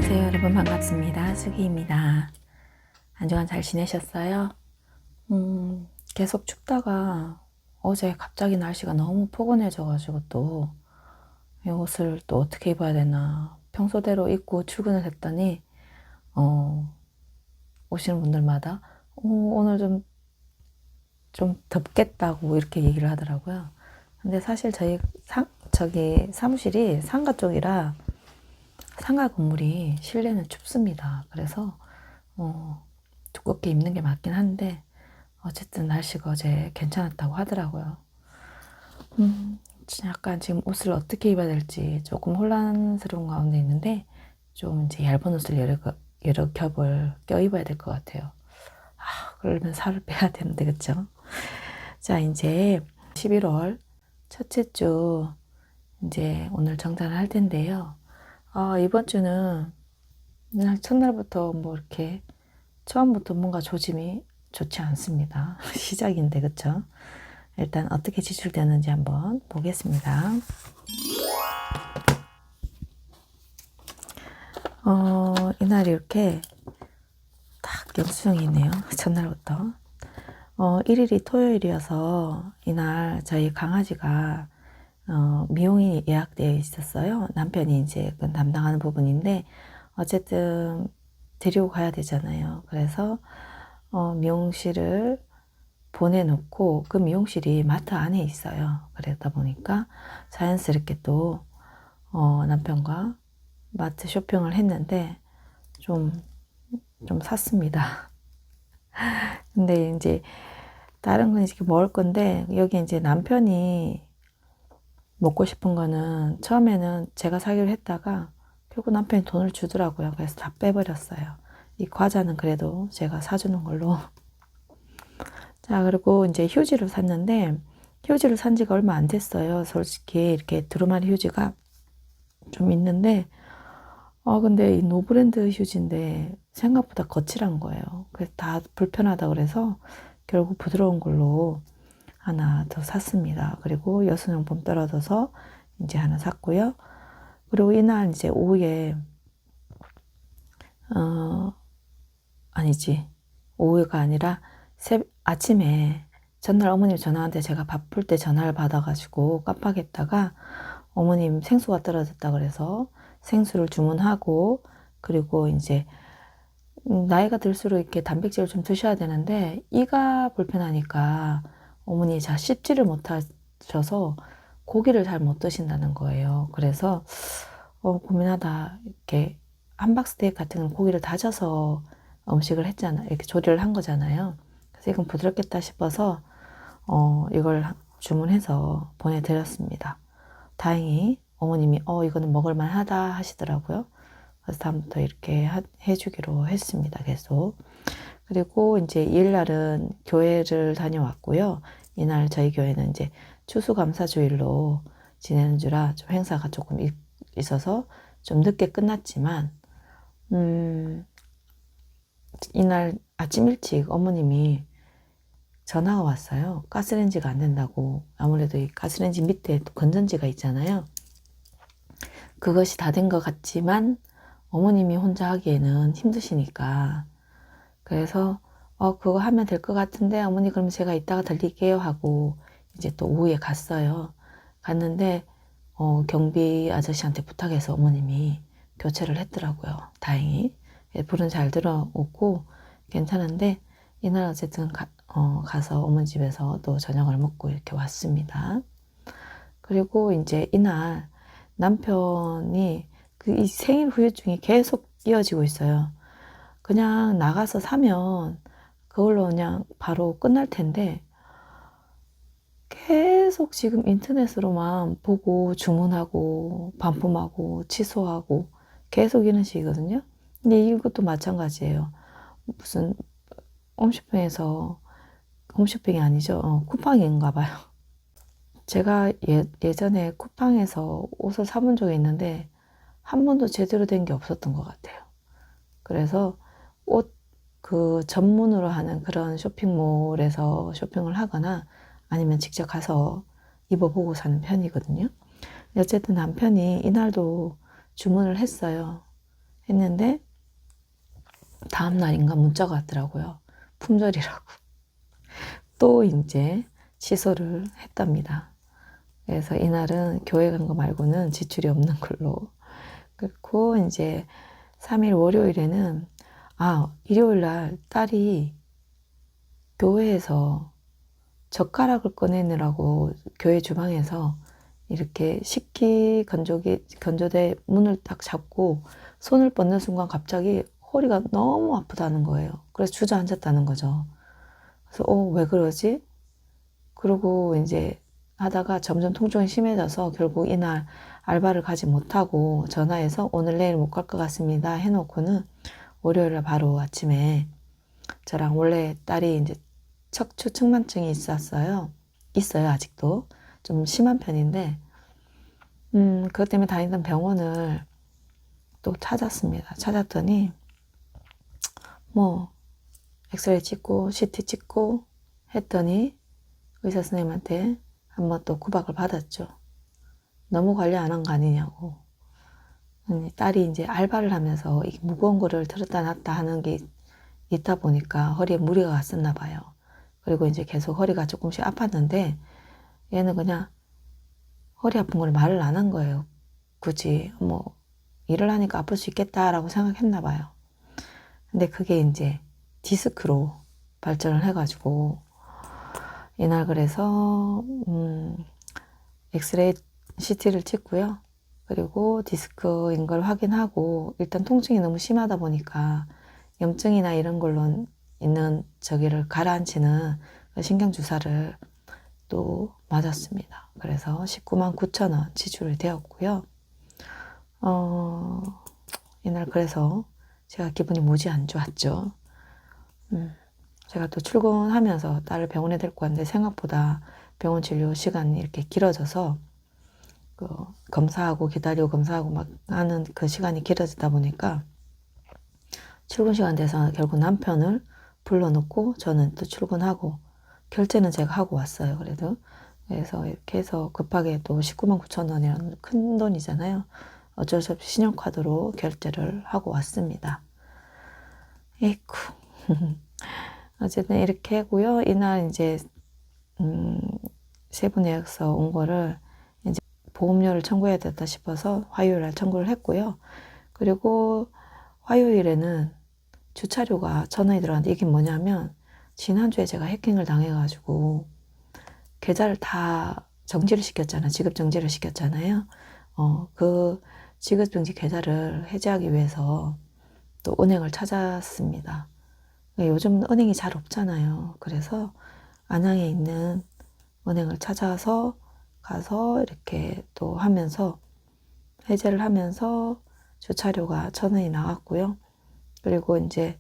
안녕하세요 여러분, 반갑습니다. 수기입니다. 한 주간 잘 지내셨어요? 계속 춥다가 어제 갑자기 날씨가 너무 포근해져 가지고 또 이 옷을 또 어떻게 입어야 되나 평소대로 입고 출근을 했더니 오시는 분들마다 오늘 좀 덥겠다고 이렇게 얘기를 하더라고요. 근데 사실 저기 사무실이 상가 쪽이라 상가 건물이 실내는 춥습니다. 그래서 두껍게 입는 게 맞긴 한데 어쨌든 날씨가 어제 괜찮았다고 하더라고요. 약간 지금 옷을 어떻게 입어야 될지 조금 혼란스러운 가운데 있는데 좀 이제 얇은 옷을 여러 겹을 껴입어야 될 것 같아요. 그러면 살을 빼야 되는데, 그쵸? 자, 이제 11월 첫째 주 이제 오늘 정산을 할 텐데요. 이번 주는 그냥 첫날부터 뭐 이렇게 처음부터 뭔가 조짐이 좋지 않습니다. 시작인데, 그쵸? 일단 어떻게 지출되는지 한번 보겠습니다. 이날 이렇게 딱 영수증이 있네요. 첫날부터. 1일이 토요일이어서 이날 저희 강아지가 미용이 예약되어 있었어요. 남편이 이제 그 담당하는 부분인데 어쨌든 데리고 가야 되잖아요. 그래서 미용실을 보내놓고 그 미용실이 마트 안에 있어요. 그러다 보니까 자연스럽게 또 남편과 마트 쇼핑을 했는데 좀 샀습니다. 근데 이제 다른 건 이렇게 먹을 건데 여기 이제 남편이 먹고 싶은 거는 처음에는 제가 사기로 했다가 결국 남편이 돈을 주더라고요. 그래서 다 빼버렸어요. 이 과자는 그래도 제가 사주는 걸로. 자, 그리고 이제 휴지를 샀는데 휴지를 산 지가 얼마 안 됐어요. 솔직히 이렇게 두루마리 휴지가 좀 있는데 근데 이 노브랜드 휴지인데 생각보다 거칠한 거예요. 그래서 다 불편하다 그래서 결국 부드러운 걸로 하나 더 샀습니다. 그리고 여성용품 떨어져서 이제 하나 샀고요. 그리고 이날 이제 오후에 아니지, 오후가 아니라 아침에 전날 어머님 전화한테 제가 바쁠 때 전화를 받아가지고 깜빡했다가 어머님 생수가 떨어졌다 그래서 생수를 주문하고, 그리고 이제 나이가 들수록 이렇게 단백질을 좀 드셔야 되는데 이가 불편하니까 어머니 잘 씹지를 못하셔서 고기를 잘 못 드신다는 거예요. 그래서 고민하다 이렇게 함박스테이크 같은 고기를 다져서 음식을 했잖아요. 이렇게 조리를 한 거잖아요. 그래서 이건 부드럽겠다 싶어서 이걸 주문해서 보내드렸습니다. 다행히 어머님이 이거는 먹을만 하다 하시더라고요. 그래서 다음부터 이렇게 해주기로 했습니다. 계속. 그리고 이제 이일날은 교회를 다녀왔고요. 이날 저희 교회는 이제 추수감사주일로 지내는 주라 좀 행사가 조금 있어서 좀 늦게 끝났지만 이날 아침 일찍 어머님이 전화가 왔어요. 가스레인지가 안 된다고. 아무래도 이 가스레인지 밑에 또 건전지가 있잖아요. 그것이 다 된 것 같지만 어머님이 혼자 하기에는 힘드시니까, 그래서 그거 하면 될 것 같은데 어머니 그러면 제가 이따가 들릴게요 하고 이제 또 오후에 갔어요. 갔는데 경비 아저씨한테 부탁해서 어머님이 교체를 했더라고요. 다행히. 불은 잘 들어오고 괜찮은데 이날 어쨌든 가서 어머니 집에서 또 저녁을 먹고 이렇게 왔습니다. 그리고 이제 이날 남편이 이 생일 후유증이 계속 이어지고 있어요. 그냥 나가서 사면 그걸로 그냥 바로 끝날 텐데 계속 지금 인터넷으로만 보고 주문하고 반품하고 취소하고 계속 이런 식이거든요. 근데 이것도 마찬가지예요. 무슨 홈쇼핑이 아니죠. 쿠팡인가 봐요. 제가 예전에 쿠팡에서 옷을 사본 적이 있는데 한 번도 제대로 된 게 없었던 것 같아요. 그래서 옷 그 전문으로 하는 그런 쇼핑몰에서 쇼핑을 하거나 아니면 직접 가서 입어보고 사는 편이거든요. 어쨌든 남편이 이날도 주문을 했어요. 했는데 다음날인가 문자가 왔더라고요. 품절이라고. 또 이제 취소를 했답니다. 그래서 이날은 교회 간 거 말고는 지출이 없는 걸로. 그리고 이제 3일 월요일에는 일요일 날 딸이 교회에서 젓가락을 꺼내느라고 교회 주방에서 이렇게 식기 건조대 문을 딱 잡고 손을 뻗는 순간 갑자기 허리가 너무 아프다는 거예요. 그래서 주저앉았다는 거죠. 그래서 왜 그러지? 그러고 이제 하다가 점점 통증이 심해져서 결국 이날 알바를 가지 못하고 전화해서 오늘 내일 못 갈 것 같습니다 해놓고는 월요일날 바로 아침에 저랑 원래 딸이 이제 척추 측만증이 있어요 아직도 좀 심한 편인데 그것 때문에 다니던 병원을 또 찾았습니다. 찾았더니 뭐 엑스레이 찍고 CT 찍고 했더니 의사 선생님한테 한번 또 구박을 받았죠. 너무 관리 안 한 거 아니냐고. 딸이 이제 알바를 하면서 이 무거운 거를 들었다 놨다 하는 게 있다 보니까 허리에 무리가 갔었나 봐요. 그리고 이제 계속 허리가 조금씩 아팠는데 얘는 그냥 허리 아픈 걸 말을 안 한 거예요. 굳이 뭐 일을 하니까 아플 수 있겠다라고 생각했나 봐요. 근데 그게 이제 디스크로 발전을 해가지고 이날 그래서 엑스레이 CT를 찍고요. 그리고 디스크인 걸 확인하고 일단 통증이 너무 심하다 보니까 염증이나 이런 걸로 있는 저기를 가라앉히는 신경 주사를 또 맞았습니다. 그래서 19만 9천 원 지출이 되었고요. 이날 그래서 제가 기분이 무지 안 좋았죠. 제가 또 출근하면서 딸을 병원에 데리고 왔는데 생각보다 병원 진료 시간이 이렇게 길어져서 검사하고 기다리고 검사하고 막 하는 그 시간이 길어지다 보니까 출근 시간 돼서 결국 남편을 불러놓고 저는 또 출근하고 결제는 제가 하고 왔어요. 그래서 이렇게 해서 급하게 또 19만 9천 원이라는 큰 돈이잖아요. 어쩔 수 없이 신용카드로 결제를 하고 왔습니다. 에이쿠. 어쨌든 이렇게 하고요. 이날 이제 세부 예약서 온 거를 이제 보험료를 청구해야 됐다 싶어서 화요일 날 청구를 했고요. 그리고 화요일에는 주차료가 1,000원이 들어갔는데 이게 뭐냐면 지난주에 제가 해킹을 당해가지고 계좌를 다 정지를 시켰잖아요. 지급 정지를 시켰잖아요. 그 지급 정지 계좌를 해지하기 위해서 또 은행을 찾았습니다. 요즘 은행이 잘 없잖아요. 그래서 안양에 있는 은행을 찾아서 가서 이렇게 또 하면서 해제를 하면서 주차료가 1,000원이 나왔고요. 그리고 이제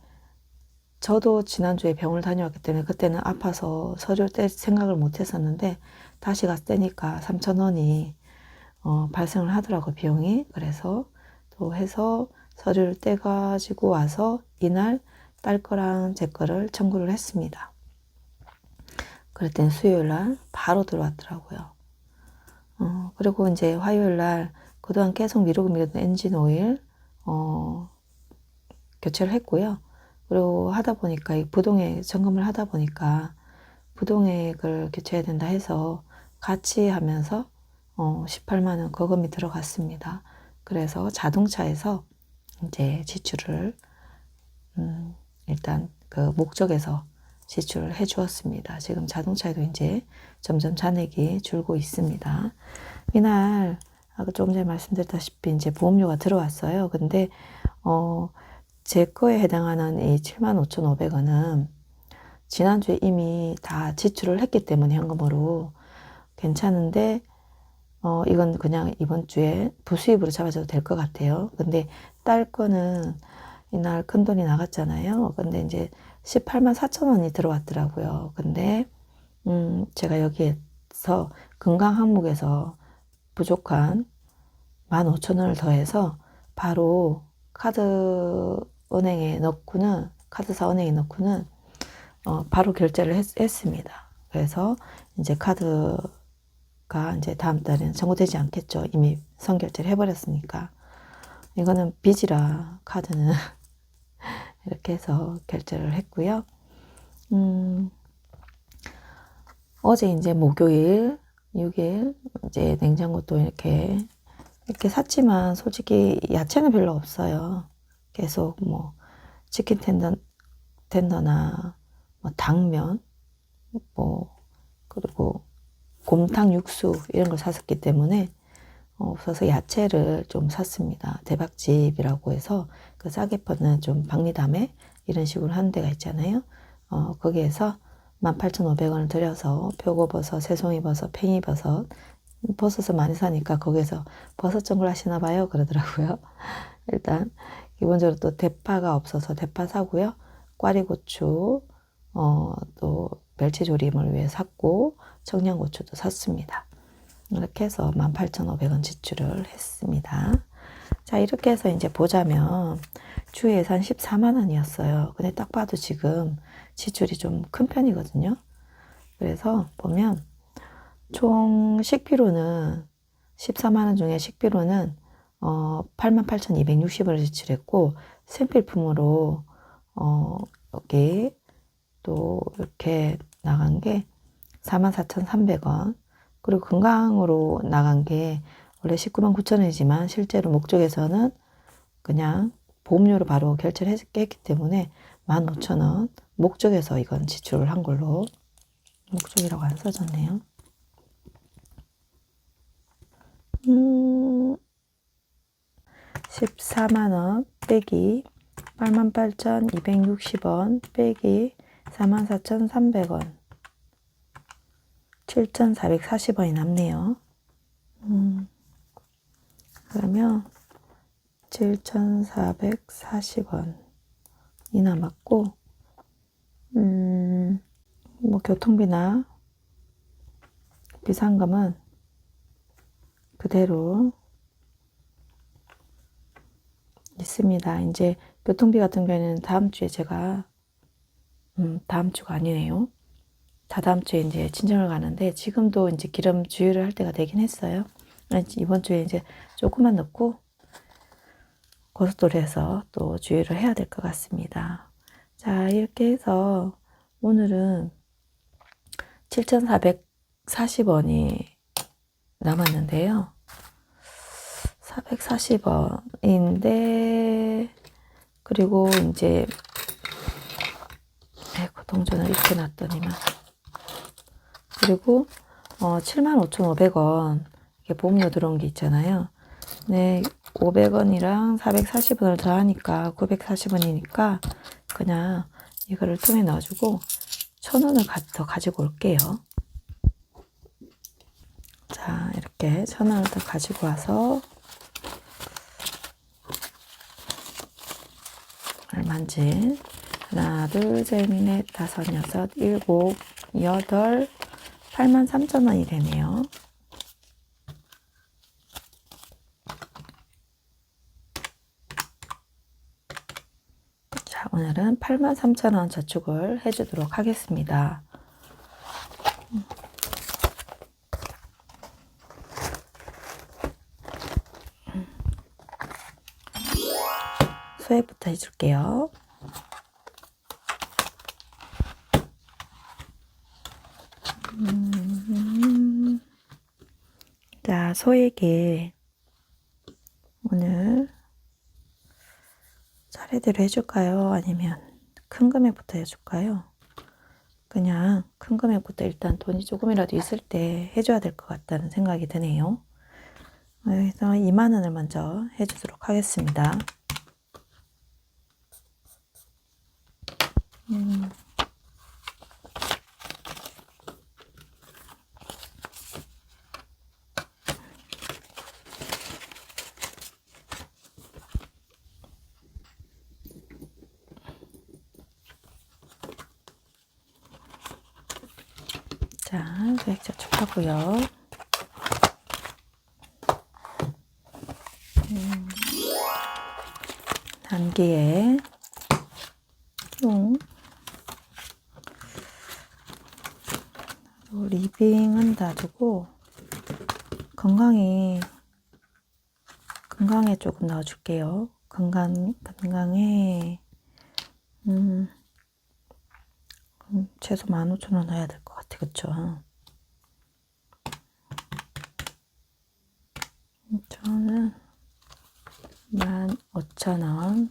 저도 지난주에 병원을 다녀왔기 때문에 그때는 아파서 서류를 뗄 생각을 못 했었는데 다시 가서 떼니까 3,000원이 발생을 하더라고요, 비용이. 그래서 또 해서 서류를 떼가지고 와서 이날 딸 거랑 제 거를 청구를 했습니다. 그랬더니 수요일 날 바로 들어왔더라고요. 그리고 이제 화요일 날 그동안 계속 미루던 엔진 오일 교체를 했고요. 그리고 하다 보니까 이 부동액 점검을 하다 보니까 부동액을 교체해야 된다 해서 같이 하면서 18만 원 거금이 들어갔습니다. 그래서 자동차에서 이제 지출을 일단 그 목적에서 지출을 해 주었습니다. 지금 자동차에도 이제 점점 잔액이 줄고 있습니다. 이날 아까 조금 전에 말씀드렸다시피 이제 보험료가 들어왔어요. 근데 제 거에 해당하는 이 75,500원은 지난주에 이미 다 지출을 했기 때문에 현금으로 괜찮은데 이건 그냥 이번 주에 부수입으로 잡아줘도 될 것 같아요. 근데 딸 거는 이날 큰 돈이 나갔잖아요. 근데 이제 18만 4천 원이 들어왔더라고요. 근데 제가 여기에서 건강 항목에서 부족한 15,000원을 더해서 바로 카드사 은행에 넣고는 바로 결제를 했습니다. 그래서 이제 카드가 이제 다음 달에는 청구되지 않겠죠. 이미 선결제를 해버렸으니까. 이거는 빚이라 카드는 이렇게 해서 결제를 했고요. 어제 이제 목요일 6일 이제 냉장고도 이렇게 샀지만 솔직히 야채는 별로 없어요. 계속 뭐 치킨 텐더나 뭐 당면 뭐 그리고 곰탕 육수 이런 걸 샀었기 때문에 없어서 야채를 좀 샀습니다. 대박집이라고 해서 그 싸게 파는 좀 박리담에 이런 식으로 하는 데가 있잖아요. 거기에서 18,500원을 들여서 표고버섯, 새송이버섯, 팽이버섯, 버섯을 많이 사니까 거기에서 버섯 전골 하시나 봐요 그러더라고요. 일단 기본적으로 또 대파가 없어서 대파 사고요. 꽈리고추, 또 멸치조림을 위해 샀고 청양고추도 샀습니다. 이렇게 해서 18,500원 지출을 했습니다. 자, 이렇게 해서 이제 보자면 주 예산 14만 원이었어요. 근데 딱 봐도 지금 지출이 좀 큰 편이거든요. 그래서 보면 총 식비로는 14만 원 중에 식비로는 88,260원을 지출했고 생필품으로 여기 또 이렇게 나간 게 44,300원. 그리고 건강으로 나간 게 원래 19만 9천 원이지만 실제로 목적에서는 그냥 보험료로 바로 결제를 했기 때문에 15,000원 목적에서 이건 지출을 한 걸로 목적이라고 안 써졌네요. 14만원 빼기 88,260원 빼기 44,300원 7,440원이 남네요. 그러면 7,440원이 남았고 뭐 교통비나 비상금은 그대로 있습니다. 이제 교통비 같은 경우에는 다음 주에 제가 다음 주가 아니네요. 다다음 주에 이제 친정을 가는데 지금도 이제 기름 주유를 할 때가 되긴 했어요. 이번 주에 이제 조금만 넣고 고속도로에서 또 주유를 해야 될 것 같습니다. 자, 이렇게 해서 오늘은 7,440원이 남았는데요. 440원인데 그리고 이제 동전을 이렇게 놨더니만 그리고 75,500원 이게 보험료 들어온 게 있잖아요. 네, 500원이랑 440원을 더하니까 940원이니까 그냥 이거를 통에 넣어주고 1,000원을 더 가지고 올게요. 자, 이렇게 1,000원을 더 가지고 와서 얼마인지 하나, 둘, 셋, 넷, 다섯, 여섯, 일곱, 여덟, 83,000원이 되네요. 자, 오늘은 83,000원 저축을 해주도록 하겠습니다. 소액부터 해줄게요. 자, 소액에 오늘 차례대로 해줄까요? 아니면 큰 금액부터 해줄까요? 그냥 큰 금액부터 일단 돈이 조금이라도 있을 때 해줘야 될 것 같다는 생각이 드네요. 그래서 2만 원을 먼저 해주도록 하겠습니다. 자, 소액 저축하고요. 단기에 리빙은 놔두고 건강이 건강에 조금 넣어줄게요. 건강에 최소 15,000원 넣어야 될 것 같아. 그쵸? 저는 15,000원.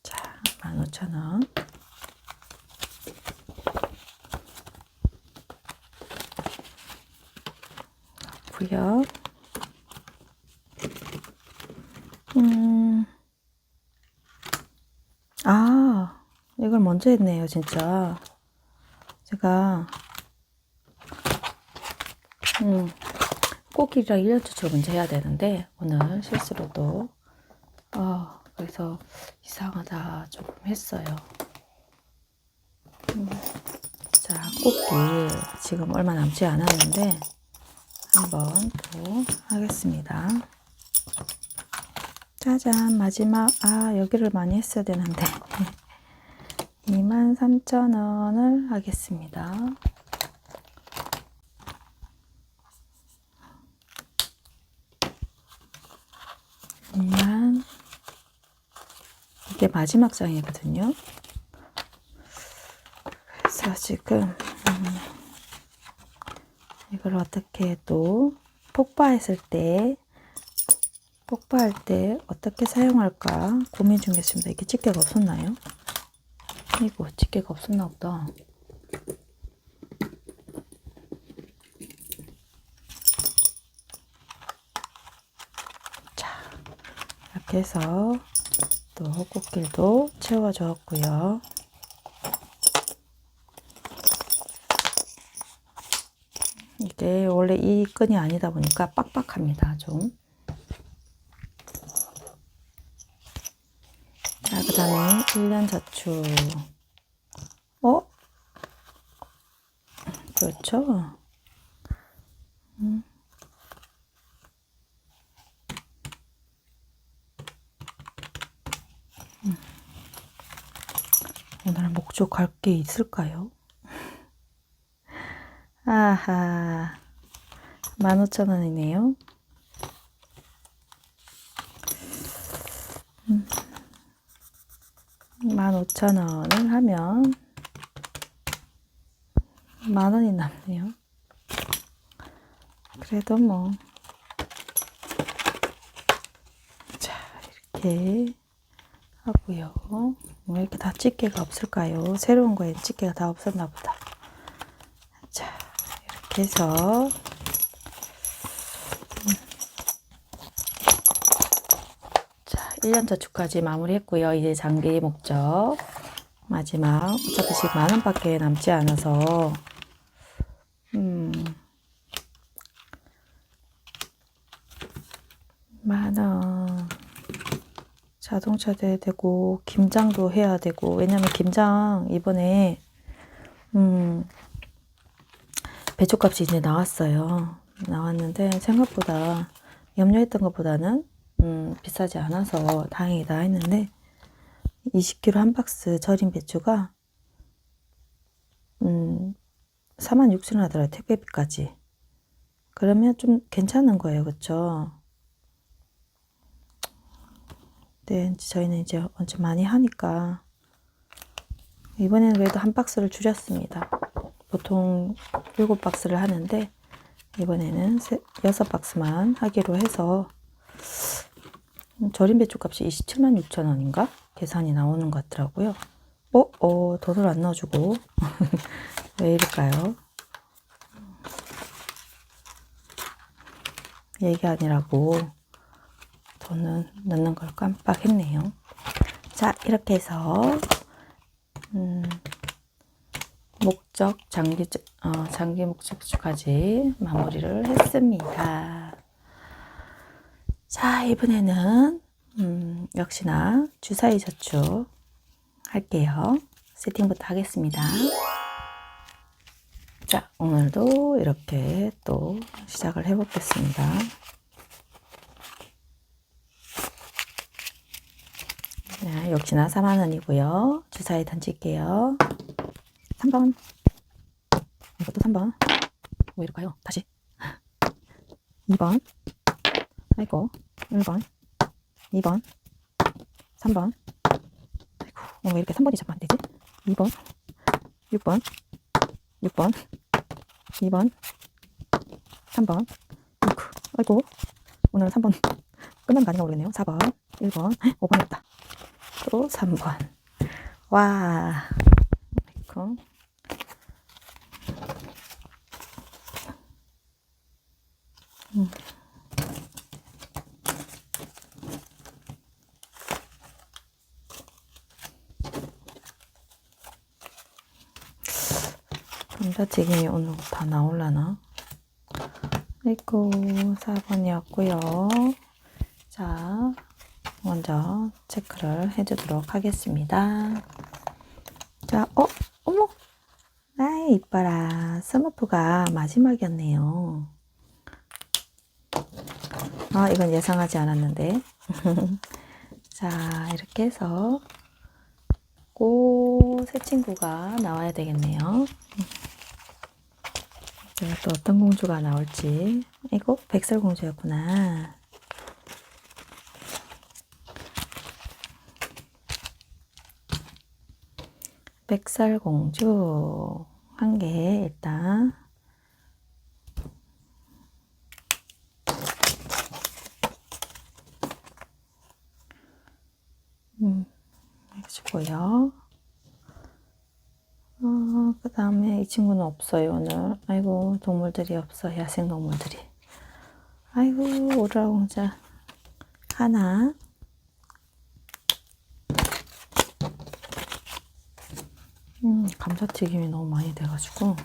자, 15,000원. 고요. 이걸 먼저 했네요, 진짜. 제가 꽃길이랑 1년초를 먼저 해야 되는데 오늘 실수로 또 그래서 이상하다 조금 했어요. 자, 꽃길 지금 얼마 남지 않았는데 한번 또 하겠습니다. 짜잔, 마지막. 여기를 많이 했어야 되는데 23,000원을 하겠습니다. 이게 마지막 장이거든요. 그래서 지금 이걸 어떻게 또 폭파할 때 어떻게 사용할까 고민 중이었습니다. 이게 집게가 없었나요? 이거 집게가 없었나 보다. 자, 이렇게 해서 또 꽃길도 채워줬고요. 이게 원래 이 끈이 아니다 보니까 빡빡합니다, 좀. 자, 그 다음에 1년 저축. 그렇죠. 오늘 목적할 게 있을까요? 아하, 15,000원이네요. 15,000원을 하면 10,000원이 남네요. 그래도 뭐, 자, 이렇게 하고요. 왜 이렇게 다 집게가 없을까요? 새로운 거에 집게가 다 없었나 보다. 자, 이렇게 해서 자, 1년 저축까지 마무리했고요. 이제 장기 목적 마지막. 어차피 지금 10,000원밖에 남지 않아서 10,000원. 자동차도 해야 되고 김장도 해야 되고, 왜냐면 김장 이번에 배추값이 이제 나왔는데 생각보다 염려했던 것보다는 비싸지 않아서 다행이다 했는데 20kg 한 박스 절인 배추가 46,000원 하더라고요. 택배비까지. 그러면 좀 괜찮은 거예요. 그쵸? 네, 저희는 이제 엄청 많이 하니까 이번에는 그래도 한 박스를 줄였습니다. 보통 7박스를 하는데 이번에는 6박스만 하기로 해서 절임 배추 값이 276,000원인가? 계산이 나오는 것 같더라고요. 돈을 안 넣어주고 왜 이럴까요? 얘기 아니라고 돈은 넣는 걸 깜빡했네요. 자, 이렇게 해서 장기 목적지까지 마무리를 했습니다. 자, 이번에는 역시나 주사위 저축 할게요. 세팅부터 하겠습니다. 자, 오늘도 이렇게 또 시작을 해보겠습니다. 네, 역시나 4만원이고요. 주사위 던질게요. 3번. 이것도 3번. 왜 이럴까요? 다시. 2번. 아이고. 1번. 2번. 3번. 아이고. 왜 이렇게 3번이 자꾸 안 되지? 2번. 6번. 6번. 2번. 3번. 아이고. 오늘은 3번 끝나면 가는가 모르겠네요. 4번. 1번. 5번이었다. 또 3번. 와. 아이고. 감자튀김이 오늘 다 나올라나? 아이고, 4번이었고요. 자, 먼저 체크를 해주도록 하겠습니다. 자, 어머! 아이, 이뻐라. 스머프가 마지막이었네요. 아, 이건 예상하지 않았는데. 자, 이렇게 해서 새 친구가 나와야 되겠네요. 제가 또 어떤 공주가 나올지. 이거 백설공주였구나. 백설공주 한 개 일단 해주고요. 그 다음에 이 친구는 없어요 오늘. 아이고 동물들이 없어. 야생동물들이. 아이고 오라공자 하나. 감자튀김이 너무 많이 돼가지고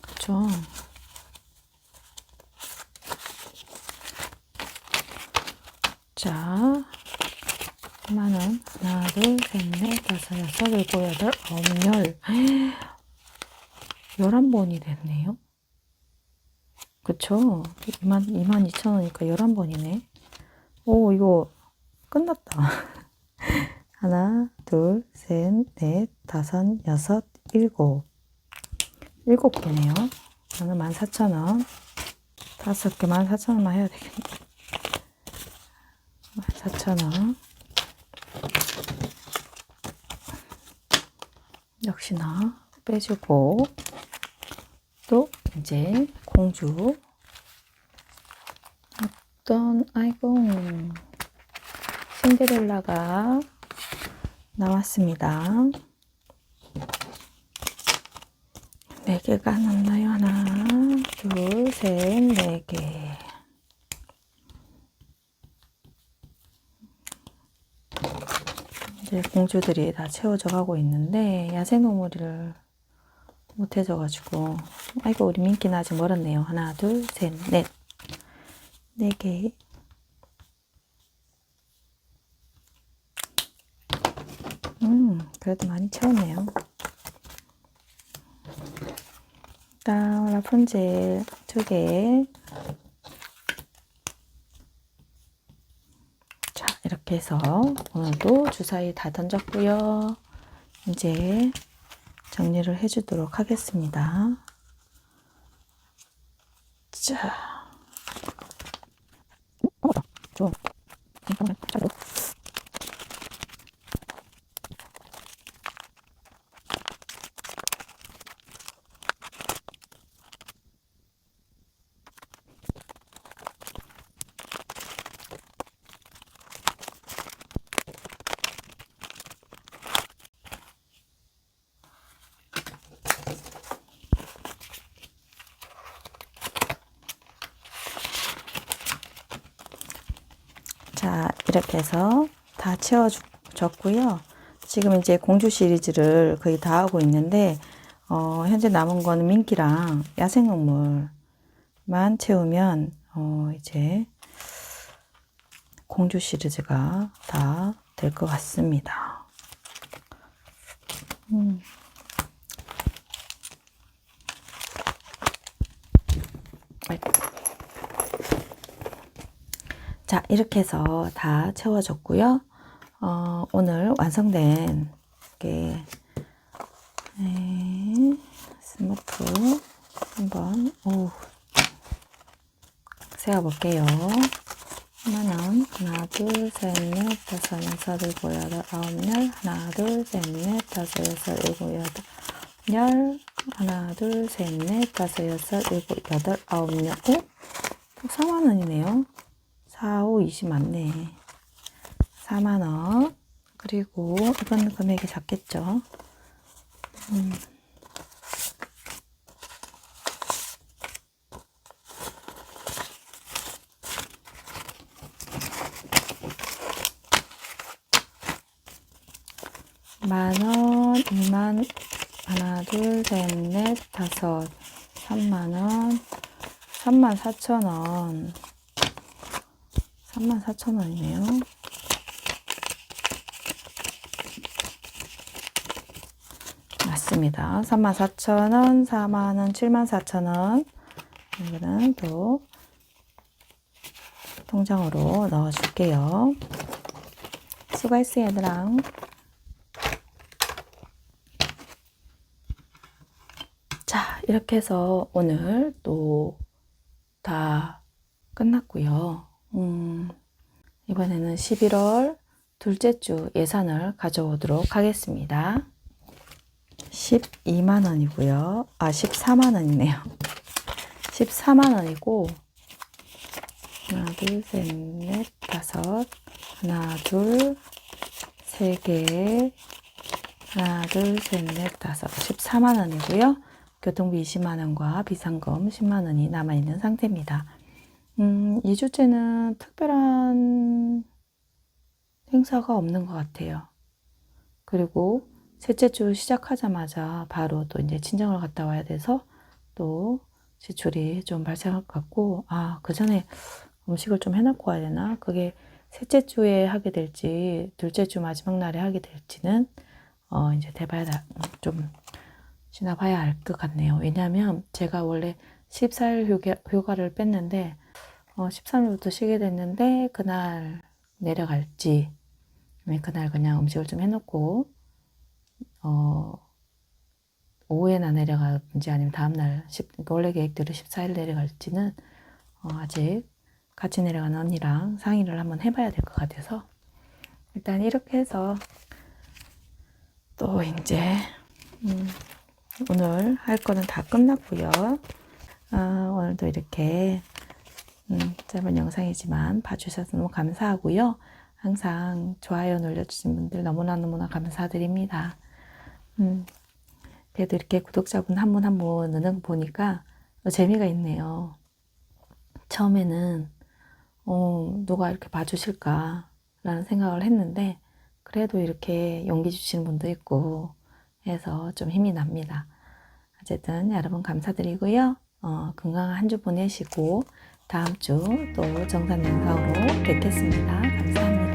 그쵸. 자 10,000원. 하나 둘 셋 넷 다섯 여섯 일곱 여덟 아홉 열 11번이 됐네요. 그쵸. 22,000원이니까 11번이네. 오 이거 끝났다. 하나 둘 셋 넷 다섯 여섯 일곱 7개네요. 저는 14,000원 5개 14,000원만 해야 되겠네. 14,000원 역시나 빼주고 또 이제 공주 아이고 신데렐라가 나왔습니다. 4개가 남나요? 하나 둘 셋 4개. 이제 공주들이 다 채워져 가고 있는데 야생동물을 못 해줘가지고 아이고 우리 민키는 아직 멀었네요. 하나 둘 셋 넷 4개. 그래도 많이 채웠네요. 다음 라푼젤 2개. 자 이렇게 해서 오늘도 주사위 다 던졌고요. 이제 정리를 해주도록 하겠습니다. 자, 좀 잘로. 자, 이렇게 해서 다 채워졌고요. 지금 이제 공주 시리즈를 거의 다 하고 있는데, 현재 남은 거는 민키랑 야생동물만 채우면, 이제 공주 시리즈가 다 될 것 같습니다. 자, 이렇게 해서 다 채워졌고요. 오늘 완성된 게 스머프 한번 세어볼게요. 하나는 하나, 둘, 셋, 넷, 다섯, 여섯, 일곱, 여덟, 아홉, 열. 하나, 둘, 셋, 넷, 다섯, 여섯, 일곱, 여덟, 열. 하나, 둘, 셋, 넷, 다섯, 여섯, 일곱, 여덟, 아홉, 열. 4만원이네요. 4, 5, 20 맞네. 4만원. 그리고 이건 금액이 작겠죠. 만원, 2만, 하나, 둘, 셋, 넷, 다섯, 3만원, 34,000원. 34,000원이네요. 맞습니다. 34,000원, 4만원, 74,000원. 이거는 또 통장으로 넣어줄게요. 수고했어, 얘들아. 자, 이렇게 해서 오늘 또 다 끝났고요. 이번에는 11월 둘째 주 예산을 가져오도록 하겠습니다. 12만원이고요. 14만원이네요. 14만원이고, 하나, 둘, 셋, 넷, 다섯, 하나, 둘, 세 개, 하나, 둘, 셋, 넷, 다섯, 14만원이고요. 교통비 20만원과 비상금 10만원이 남아있는 상태입니다. 2주째는 특별한 행사가 없는 것 같아요. 그리고 셋째 주 시작하자마자 바로 또 이제 친정을 갔다 와야 돼서 또 지출이 좀 발생할 것 같고, 그 전에 음식을 좀 해놓고 와야 되나? 그게 셋째 주에 하게 될지, 둘째 주 마지막 날에 하게 될지는, 이제 좀 지나봐야 알 것 같네요. 왜냐하면 제가 원래 14일 휴가를 뺐는데, 13일부터 쉬게 됐는데, 그날 내려갈지, 그날 그냥 음식을 좀 해놓고, 오후에나 내려가든지 아니면 다음날, 원래 계획대로 14일 내려갈지는, 아직 같이 내려가는 언니랑 상의를 한번 해봐야 될 것 같아서, 일단 이렇게 해서, 또 이제, 오늘 할 거는 다 끝났고요. 오늘도 이렇게 짧은 영상이지만 봐주셔서 너무 감사하고요. 항상 좋아요 눌러주신 분들 너무나 감사드립니다. 그래도 이렇게 구독자분 한 분 한 분 느는 거 보니까 재미가 있네요. 처음에는 누가 이렇게 봐주실까 라는 생각을 했는데 그래도 이렇게 용기 주시는 분도 있고 해서 좀 힘이 납니다. 어쨌든 여러분 감사드리고요. 건강한 한 주 보내시고 다음 주 또 정산 영상으로 뵙겠습니다. 감사합니다.